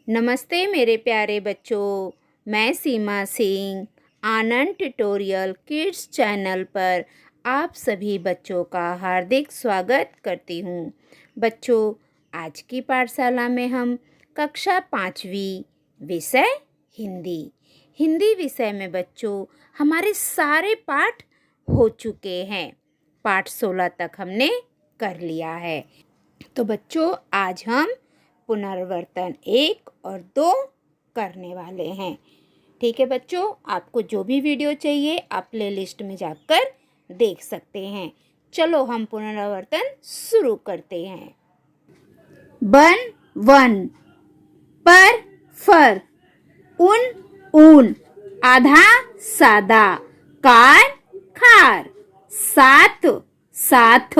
नमस्ते मेरे प्यारे बच्चों, मैं सीमा सिंह आनंद ट्यूटोरियल किड्स चैनल पर आप सभी बच्चों का हार्दिक स्वागत करती हूँ। बच्चों, आज की पाठशाला में हम कक्षा 5वीं विषय हिंदी विषय में बच्चों हमारे सारे पाठ हो चुके हैं। पाठ 16 तक हमने कर लिया है। तो बच्चों, आज हम पुनरावर्तन 1 और 2 करने वाले हैं। ठीक है बच्चों, आपको जो भी वीडियो चाहिए आप प्लेलिस्ट में जाकर देख सकते हैं। चलो हम पुनरावर्तन शुरू करते हैं। बन वन, पर फर, उन ऊन, आधा सादा, कार खार, साथ साथ,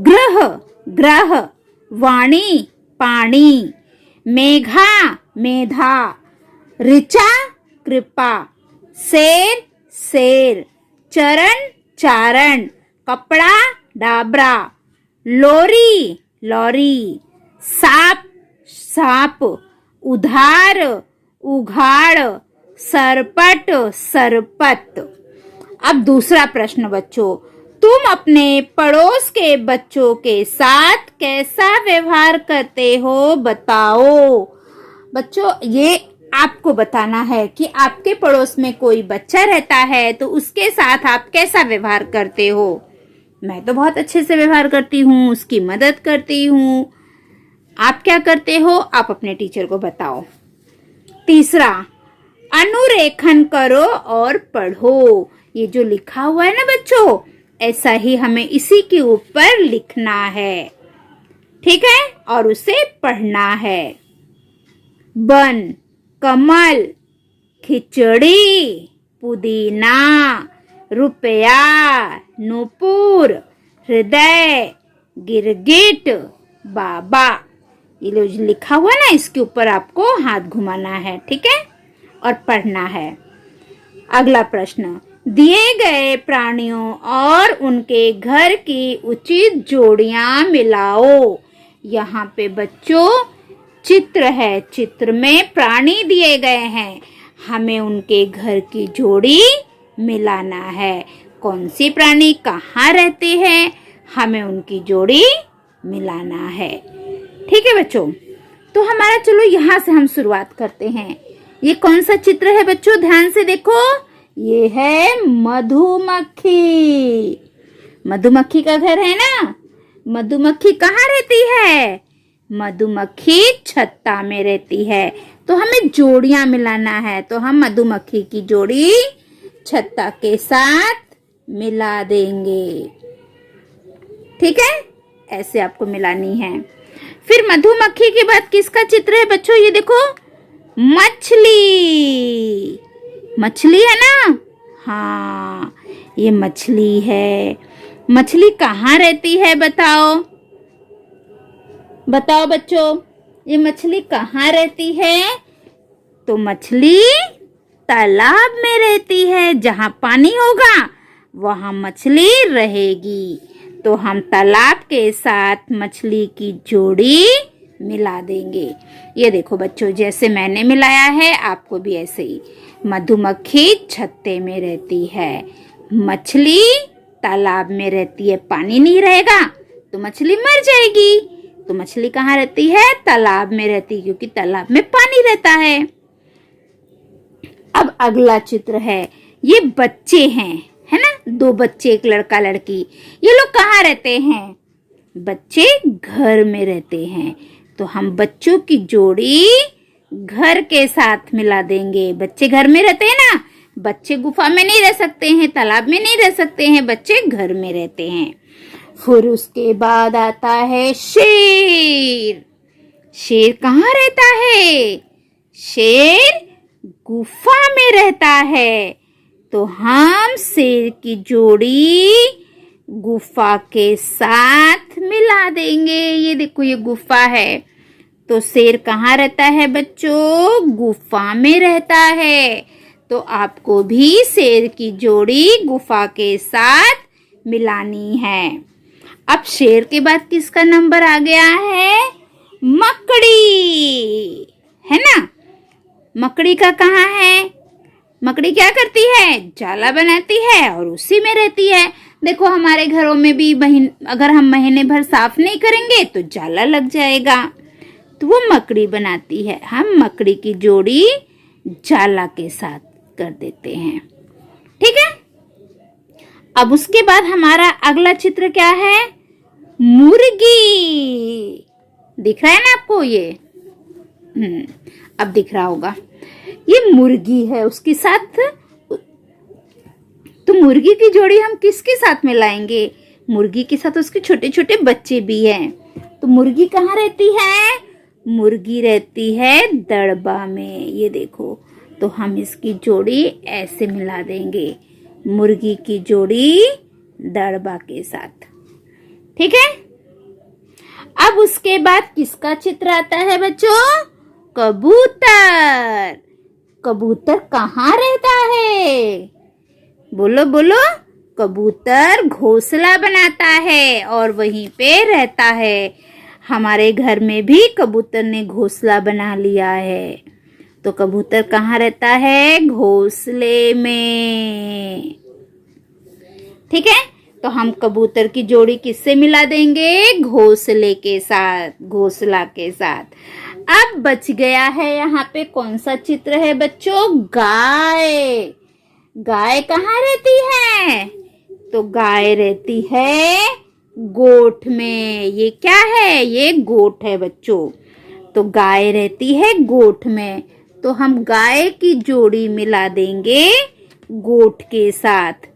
ग्रह ग्रह, वाणी पाणी, मेघा मेधा, ऋचा कृपा, शेर शेर, चरण चारण, कपड़ा डाबरा, लोरी लौरी, साप साप, उधार उघाड़, सरपट सरपत। अब दूसरा प्रश्न बच्चों, तुम अपने पड़ोस के बच्चों के साथ कैसा व्यवहार करते हो बताओ। बच्चों, ये आपको बताना है कि आपके पड़ोस में कोई बच्चा रहता है तो उसके साथ आप कैसा व्यवहार करते हो। मैं तो बहुत अच्छे से व्यवहार करती हूँ, उसकी मदद करती हूँ। आप क्या करते हो, आप अपने टीचर को बताओ। तीसरा, अनुरेखन करो और पढ़ो। ये जो लिखा हुआ है ना बच्चों, ऐसा ही हमें इसी के ऊपर लिखना है, ठीक है, और उसे पढ़ना है। बन कमल, खिचड़ी, पुदीना, रुपया, नूपुर, हृदय, गिरगिट, बाबा। ये जो लिखा हुआ ना, इसके ऊपर आपको हाथ घुमाना है, ठीक है, और पढ़ना है। अगला प्रश्न, दिए गए प्राणियों और उनके घर की उचित जोड़ियां मिलाओ। यहाँ पे बच्चों चित्र है, चित्र में प्राणी दिए गए हैं, हमें उनके घर की जोड़ी मिलाना है। कौन सी प्राणी कहाँ रहते हैं, हमें उनकी जोड़ी मिलाना है। ठीक है बच्चों, तो हमारा चलो यहाँ से हम शुरुआत करते हैं। ये कौन सा चित्र है बच्चों, ध्यान से देखो। ये है मधुमक्खी। मधुमक्खी का घर है ना। मधुमक्खी कहाँ रहती है, मधुमक्खी छत्ता में रहती है। तो हमें जोड़ियां मिलाना है, तो हम मधुमक्खी की जोड़ी छत्ता के साथ मिला देंगे, ठीक है, ऐसे आपको मिलानी है। फिर मधुमक्खी के बाद किसका चित्र है बच्चों, ये देखो, मछली। मछली है ना, हाँ, ये मछली है। मछली कहाँ रहती है बताओ, बताओ बच्चों, ये मछली कहाँ रहती है। तो मछली तालाब में रहती है, जहाँ पानी होगा वहाँ मछली रहेगी। तो हम तालाब के साथ मछली की जोड़ी मिला देंगे। ये देखो बच्चों, जैसे मैंने मिलाया है आपको भी ऐसे ही। मधुमक्खी छत्ते में रहती है, मछली तालाब में रहती है, पानी नहीं रहेगा तो मछली मर जाएगी। तो मछली कहाँ रहती है, तालाब में रहती है, क्योंकि तालाब में पानी रहता है। अब अगला चित्र है, ये बच्चे हैं, है ना, 2 बच्चे, एक लड़का लड़की। ये लोग कहाँ रहते हैं, बच्चे घर में रहते हैं। तो हम बच्चों की जोड़ी घर के साथ मिला देंगे। बच्चे घर में रहते हैं ना, बच्चे गुफा में नहीं रह सकते हैं, तालाब में नहीं रह सकते हैं, बच्चे घर में रहते हैं। फिर उसके बाद आता है शेर। शेर कहाँ रहता है, शेर गुफा में रहता है। तो हम शेर की जोड़ी गुफा के साथ मिला देंगे। ये देखो, ये गुफा है, तो शेर कहाँ रहता है बच्चों, गुफा में रहता है। तो आपको भी शेर की जोड़ी गुफा के साथ मिलानी है। अब शेर के बाद किसका नंबर आ गया है, मकड़ी। मकड़ी का कहाँ है? मकड़ी क्या करती है? जाला बनाती है और उसी में रहती है। देखो हमारे घरों में भी अगर हम महीने भर साफ नहीं करेंगे तो जाला लग जाएगा। तो वो मकड़ी बनाती है। हम मकड़ी की जोड़ी जाला के साथ कर देते हैं। ठीक है। अब उसके बाद हमारा अगला चित्र क्या है? मुर्गी। दिख रहा है ना आपको ये? अब दिख रहा होगा। ये मुर्गी है, उसके साथ तो मुर्गी की जोड़ी हम किसके साथ में लाएंगे? मुर्गी के साथ उसके छोटे छोटे बच्चे भी हैं। तो मुर्गी कहाँ रहती है? मुर्गी रहती है दड़बा में। ये देखो, तो हम इसकी जोड़ी ऐसे मिला देंगे, मुर्गी की जोड़ी दड़बा के साथ। ठीक है। अब उसके बाद किसका चित्र आता है बच्चों? कबूतर। कबूतर कहाँ रहता है? बोलो बोलो। कबूतर घोंसला बनाता है और वहीं पे रहता है। हमारे घर में भी कबूतर ने घोंसला बना लिया है। तो कबूतर कहाँ रहता है? घोंसले में। ठीक है। तो हम कबूतर की जोड़ी किससे मिला देंगे? घोंसले के साथ, घोंसला के साथ। अब बच गया है यहाँ पे कौन सा चित्र है बच्चों? गाय। गाय कहाँ रहती है? तो गाय रहती है गोठ में। ये क्या है? ये गोठ है बच्चों। तो गाय रहती है गोठ में। तो हम गाय की जोड़ी मिला देंगे गोठ के साथ।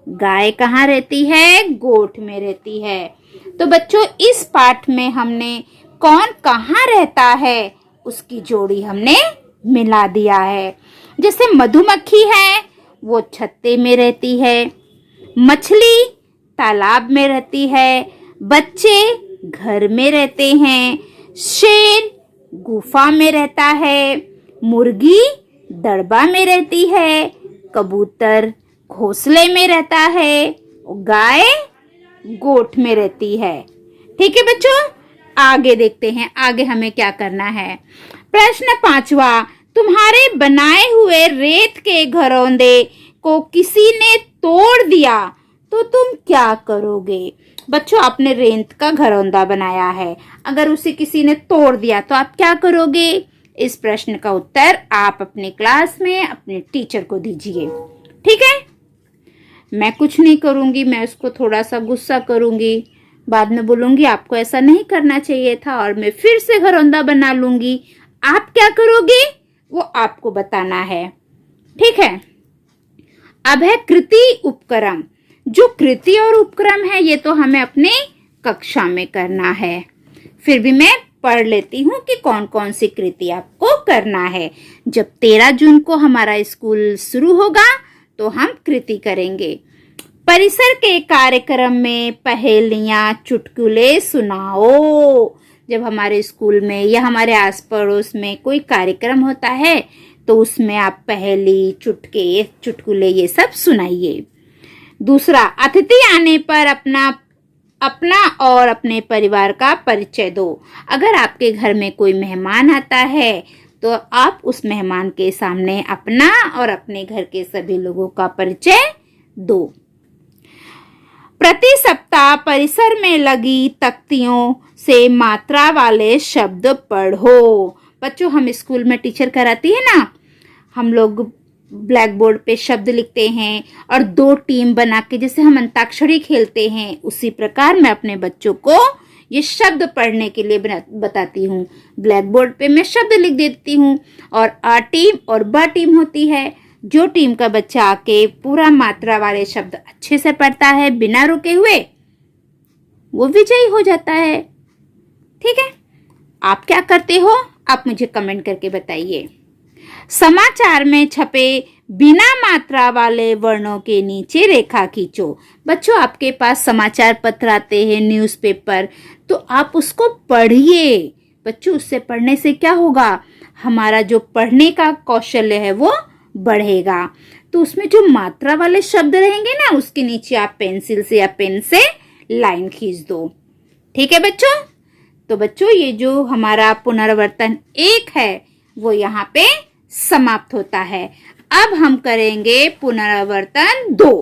गाय कहाँ रहती है? गोठ में रहती है। तो बच्चों इस पाठ में हमने कौन कहाँ रहता है उसकी जोड़ी हमने मिला दिया है। जैसे मधुमक्खी है, वो छत्ते में रहती है। मछली तालाब में रहती है। बच्चे घर में रहते हैं। शेर गुफा में रहता है। मुर्गी दड़बा में रहती है। कबूतर घोंसले में रहता है। गाय गोठ में रहती है। ठीक है बच्चों, आगे देखते हैं आगे हमें क्या करना है। प्रश्न 5वां, तुम्हारे बनाए हुए रेत के घरौंदे को किसी ने तोड़ दिया तो तुम क्या करोगे? बच्चों आपने रेत का घरौंदा बनाया है, अगर उसे किसी ने तोड़ दिया तो आप क्या करोगे? इस प्रश्न का उत्तर आप अपने क्लास में अपने टीचर को दीजिए। ठीक है। मैं कुछ नहीं करूंगी, मैं उसको थोड़ा सा गुस्सा करूंगी, बाद में बोलूंगी आपको ऐसा नहीं करना चाहिए था और मैं फिर से घरौंदा बना लूंगी। आप क्या करोगे वो आपको बताना है। ठीक है। अब है कृति उपक्रम। जो कृति और उपक्रम है ये तो हमें अपने कक्षा में करना है, फिर भी मैं पढ़ लेती हूँ कि कौन कौन सी कृति आपको करना है। जब 13 जून को हमारा स्कूल शुरू होगा तो हम कृति करेंगे। परिसर के कार्यक्रम में पहेलियां चुटकुले सुनाओ। जब हमारे स्कूल में या हमारे आस पड़ोस में कोई कार्यक्रम होता है तो उसमें आप पहेली चुटकुले ये सब सुनाइए। दूसरा, अतिथि आने पर अपना और अपने परिवार का परिचय दो। अगर आपके घर में कोई मेहमान आता है तो आप उस मेहमान के सामने अपना और अपने घर के सभी लोगों का परिचय दो। प्रति सप्ताह परिसर में लगी तख्तियों से मात्रा वाले शब्द पढ़ो। बच्चों हम स्कूल में टीचर कराती है ना, हम लोग ब्लैक बोर्ड पे शब्द लिखते हैं और 2 टीम बना के जैसे हम अंताक्षरी खेलते हैं उसी प्रकार मैं अपने बच्चों को ये शब्द पढ़ने के लिए बताती हूँ। ब्लैक बोर्ड पे मैं शब्द लिख देती हूँ और अ टीम और ब टीम होती है। जो टीम का बच्चा आके पूरा मात्रा वाले शब्द अच्छे से पढ़ता है बिना रुके हुए वो विजयी हो जाता है। ठीक है। आप क्या करते हो आप मुझे कमेंट करके बताइए। समाचार में छपे बिना मात्रा वाले वर्णों के नीचे रेखा खींचो। बच्चों आपके पास समाचार पत्र आते हैं, न्यूज़पेपर, तो आप उसको पढ़िए। बच्चों उससे पढ़ने से क्या होगा, हमारा जो पढ़ने का कौशल्य है वो बढ़ेगा। तो उसमें जो मात्रा वाले शब्द रहेंगे ना उसके नीचे आप पेंसिल से या पेन से लाइन खींच दो। ठीक है बच्चों। तो बच्चों ये जो हमारा पुनरावर्तन 1 है वो यहाँ पे समाप्त होता है। अब हम करेंगे पुनरावर्तन 2।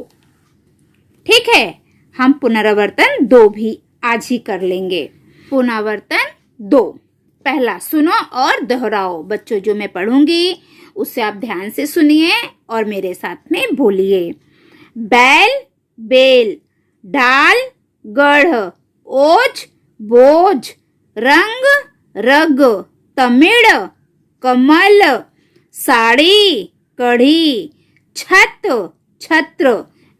ठीक है, हम पुनरावर्तन 2 भी आज ही कर लेंगे। पुनरावर्तन 2, पहला सुनो और दोहराओ। बच्चों, जो मैं पढ़ूंगी उसे आप ध्यान से सुनिए और मेरे साथ में बोलिए। बैल बेल, डाल गढ़, ओज बोझ, रंग रग, तमिड़ कमल, साड़ी कढ़ी, छत छत्र,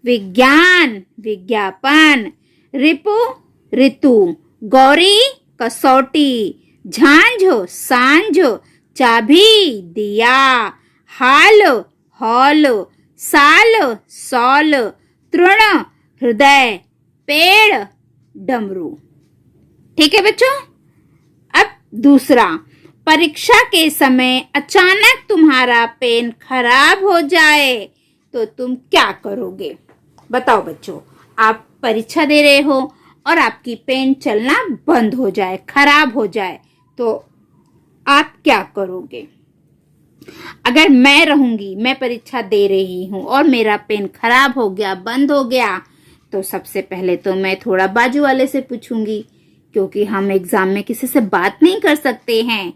विज्ञान विज्ञापन, रिपु ऋतु, गौरी कसौटी, झांझ सांझ, चाबी दिया, हाल हौल, साल सौल, तृण हृदय, पेड़ डमरू। ठीक है बच्चों। अब दूसरा, परीक्षा के समय अचानक तुम्हारा पेन खराब हो जाए तो तुम क्या करोगे? बताओ बच्चों, आप परीक्षा दे रहे हो और आपकी पेन चलना बंद हो जाए, खराब हो जाए, तो आप क्या करोगे? अगर मैं रहूंगी, मैं परीक्षा दे रही हूं और मेरा पेन खराब हो गया, बंद हो गया, तो सबसे पहले तो मैं थोड़ा बाजू वाले से पूछूंगी, क्योंकि हम एग्जाम में किसी से बात नहीं कर सकते हैं।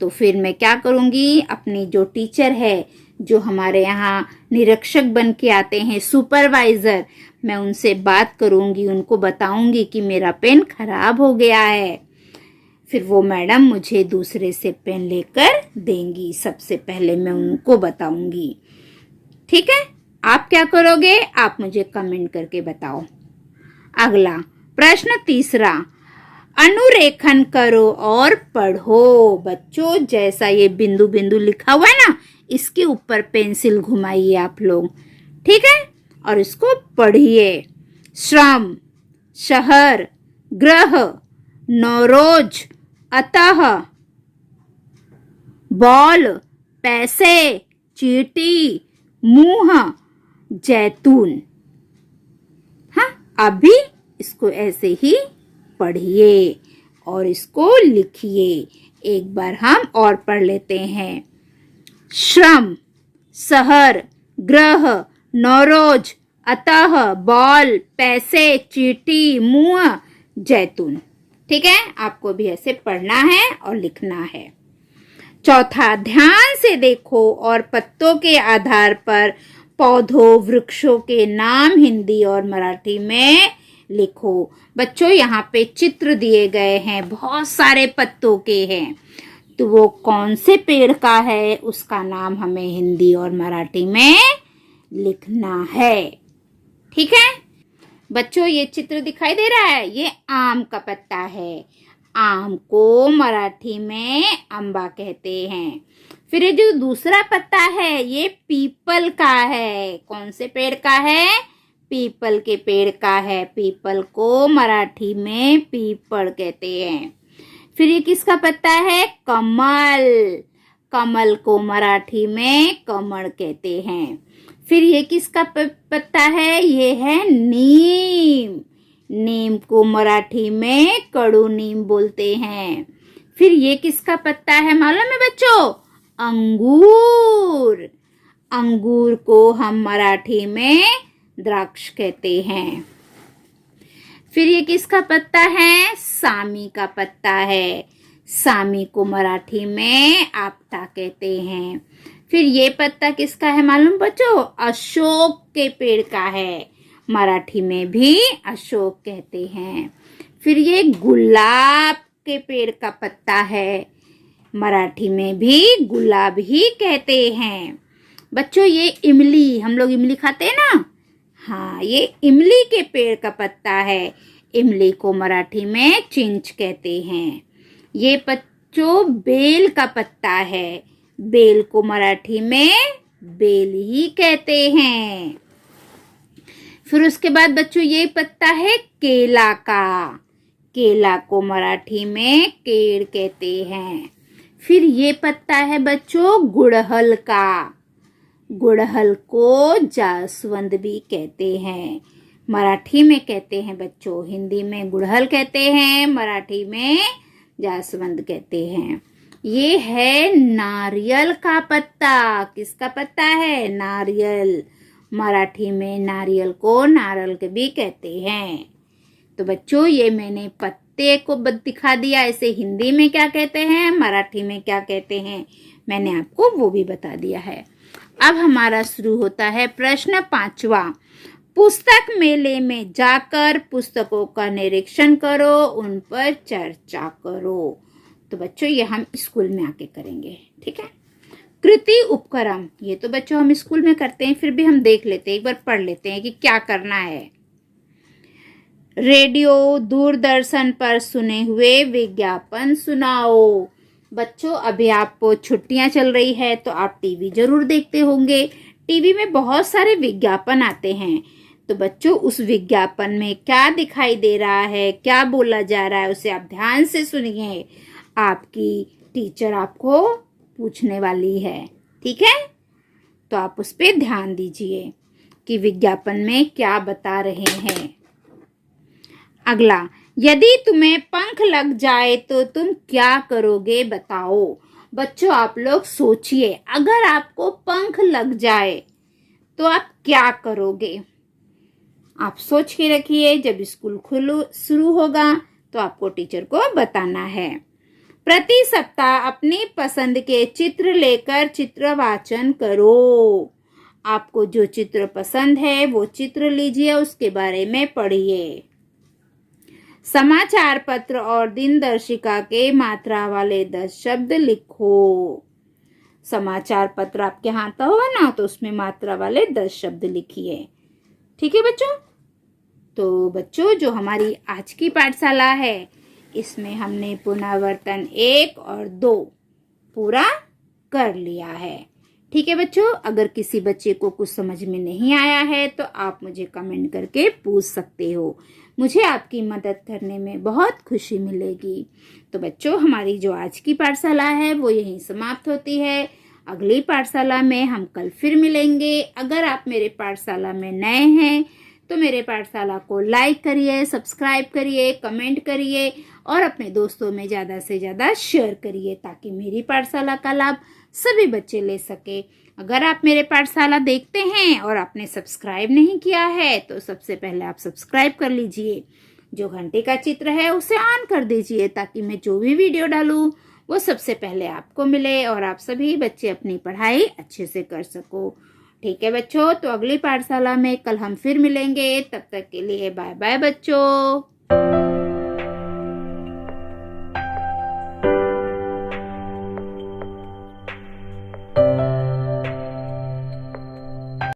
तो फिर मैं क्या करूंगी, अपनी जो टीचर है, जो हमारे यहाँ निरीक्षक बन के आते हैं, सुपरवाइजर, मैं उनसे बात करूंगी, उनको बताऊंगी कि मेरा पेन खराब हो गया है। फिर वो मैडम मुझे दूसरे से पेन लेकर देंगी। सबसे पहले मैं उनको बताऊंगी। ठीक है, आप क्या करोगे? आप मुझे कमेंट करके बताओ। अगला प्रश्न तीसरा, अनुरेखन करो और पढ़ो। बच्चों, जैसा ये बिंदु बिंदु लिखा हुआ है ना, इसके ऊपर पेंसिल घुमाइए आप लोग। ठीक है, और इसको पढ़िए। श्रम, शहर, ग्रह, नौरोज, अतः, बॉल, पैसे, चींटी, मुंह, जैतून। हाँ, अभी इसको ऐसे ही पढ़िए और इसको लिखिए। एक बार हम और पढ़ लेते हैं। श्रम, शहर, ग्रह, नौरोज, अतः, बॉल, पैसे, चींटी, मुंह, जैतून। ठीक है, आपको भी ऐसे पढ़ना है और लिखना है। चौथा, ध्यान से देखो और पत्तों के आधार पर पौधों वृक्षों के नाम हिंदी और मराठी में लिखो। बच्चों, यहाँ पे चित्र दिए गए हैं, बहुत सारे पत्तों के हैं, तो वो कौन से पेड़ का है उसका नाम हमें हिंदी और मराठी में लिखना है। ठीक है बच्चों, ये चित्र दिखाई दे रहा है, ये आम का पत्ता है। आम को मराठी में अम्बा कहते हैं। फिर ये जो दूसरा पत्ता है, ये पीपल का है। कौन से पेड़ का है? पीपल के पेड़ का है। पीपल को मराठी में पीपल कहते हैं। फिर ये किसका पत्ता है? कमल। कमल को मराठी में कमल कहते हैं। फिर ये किसका पत्ता है? ये है नीम। नीम को मराठी में कड़ू नीम बोलते हैं। फिर ये किसका पत्ता है मालूम है बच्चों? अंगूर। अंगूर को हम मराठी में द्राक्ष कहते हैं। फिर ये किसका पत्ता है? सामी का पत्ता है। सामी को मराठी में आपटा कहते हैं। फिर ये पत्ता किसका है मालूम बच्चों? अशोक के पेड़ का है। मराठी में भी अशोक कहते हैं। फिर ये गुलाब के पेड़ का पत्ता है। मराठी में भी गुलाब ही कहते हैं। बच्चों, ये इमली, हम लोग इमली खाते हैं ना, हाँ, ये इमली के पेड़ का पत्ता है। इमली को मराठी में चिंच कहते हैं। ये बच्चों बेल का पत्ता है। बेल को मराठी में बेल ही कहते हैं। फिर उसके बाद बच्चों ये पत्ता है केला का। केला को मराठी में केड़ कहते हैं। फिर ये पत्ता है बच्चों गुड़हल का। गुड़हल को जासवंद भी कहते हैं। मराठी में कहते हैं बच्चों, हिंदी में गुड़हल कहते हैं, मराठी में जासवंद कहते हैं। ये है नारियल का पत्ता। किसका पत्ता है? नारियल। मराठी में नारियल को नारल के भी कहते हैं। तो बच्चों ये मैंने पत्ते को दिखा दिया, इसे हिंदी में क्या कहते हैं, मराठी में क्या कहते हैं, मैंने आपको वो भी बता दिया है। अब हमारा शुरू होता है प्रश्न 5वां। पुस्तक मेले में जाकर पुस्तकों का निरीक्षण करो, उन पर चर्चा करो। तो बच्चों ये हम स्कूल में आके करेंगे, ठीक है। कृति उपक्रम, ये तो बच्चों हम स्कूल में करते हैं, फिर भी हम देख लेते हैं, एक बार पढ़ लेते हैं कि क्या करना है। रेडियो दूरदर्शन पर सुने हुए विज्ञापन सुनाओ। बच्चों अभी आपको छुट्टियां चल रही है तो आप टीवी जरूर देखते होंगे। टीवी में बहुत सारे विज्ञापन आते हैं, तो बच्चों उस विज्ञापन में क्या दिखाई दे रहा है, क्या बोला जा रहा है, उसे आप ध्यान से सुनिए। आपकी टीचर आपको पूछने वाली है, ठीक है, तो आप उस पर ध्यान दीजिए कि विज्ञापन में क्या बता रहे हैं। अगला, यदि तुम्हें पंख लग जाए तो तुम क्या करोगे, बताओ। बच्चों आप लोग सोचिए, अगर आपको पंख लग जाए तो आप क्या करोगे। आप सोच के रखिए, जब स्कूल शुरू होगा तो आपको टीचर को बताना है। प्रति सप्ताह अपनी पसंद के चित्र लेकर चित्र वाचन करो। आपको जो चित्र पसंद है वो चित्र लीजिए, उसके बारे में पढ़िए। समाचार पत्र और दिनदर्शिका के मात्रा वाले 10 शब्द लिखो। समाचार पत्र आपके हाथ होगा ना, तो उसमें मात्रा वाले 10 शब्द लिखिए, ठीक है बच्चों। तो बच्चों जो हमारी आज की पाठशाला है, इसमें हमने पुनरावर्तन 1 और 2 पूरा कर लिया है, ठीक है बच्चों। अगर किसी बच्चे को कुछ समझ में नहीं आया है तो आप मुझे कमेंट करके पूछ सकते हो, मुझे आपकी मदद करने में बहुत खुशी मिलेगी। तो बच्चों हमारी जो आज की पाठशाला है वो यहीं समाप्त होती है। अगली पाठशाला में हम कल फिर मिलेंगे। अगर आप मेरे पाठशाला में नए हैं तो मेरे पाठशाला को लाइक करिए, सब्सक्राइब करिए, कमेंट करिए और अपने दोस्तों में ज़्यादा से ज़्यादा शेयर करिए, ताकि मेरी पाठशाला का लाभ सभी बच्चे ले सके। अगर आप मेरे पाठशाला देखते हैं और आपने सब्सक्राइब नहीं किया है तो सबसे पहले आप सब्सक्राइब कर लीजिए। जो घंटे का चित्र है उसे ऑन कर दीजिए, ताकि मैं जो भी वीडियो डालूं वो सबसे पहले आपको मिले और आप सभी बच्चे अपनी पढ़ाई अच्छे से कर सको, ठीक है बच्चों। तो अगली पाठशाला में कल हम फिर मिलेंगे, तब तक के लिए बाय बाय बच्चों।